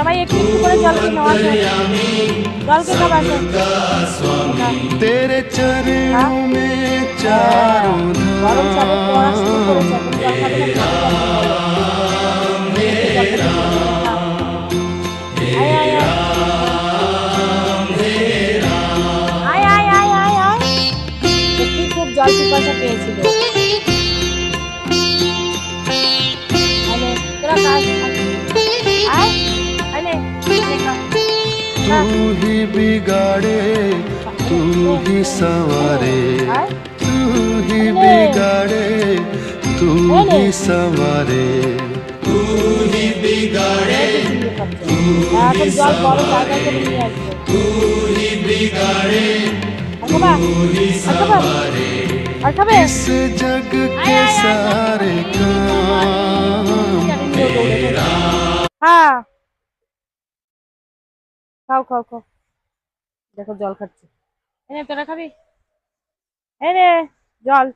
সবাই একটু একটু করে জল খেয়ে নেওয়া জল খেয়ে খাবার तेरे चरणों में चारों গরম সবে পড়া শুরু করেছে এখন জল খাবে না আয় আয় আয় আয় আয় আয় আয় আয় সত্যি খুব জল পিপাসা পেয়েছিল আরে তোরা কাজ আয় আরে तू ही बिगाड़े तू ही संवारे तू ही बिगाड़े तू ही संवारे तू ही बिगाड़े এখন জল বড় জায়গা করে নিয়ে আসবে तू ही बिगाड़े तू ही संवारे इस जग के सारे काम तेरा। হ্যাঁ খাও খাও খাও দেখো জল খাচ্ছে এনে তোরা খাবি এনে জল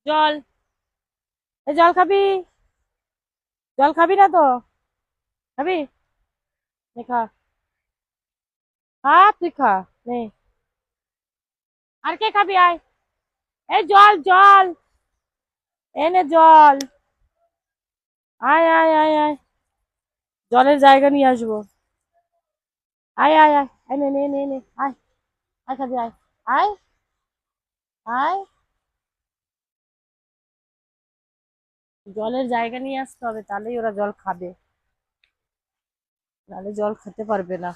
জল জল খাবি জল খাবি না তো খাবি খা খা তুই খা নে আর কে খাবি আয় এই জল জল এনে জল আয় আয় আয় আয় জলের জায়গা নিয়ে আসবো আয় আয় আয় আয় নে নে নে নে আয় আয় খাবি আয় আয় আয় জলের জায়গা নিয়ে আসতে হবে তাহলেই ওরা জল খাবে নাহলে জল খেতে পারবে না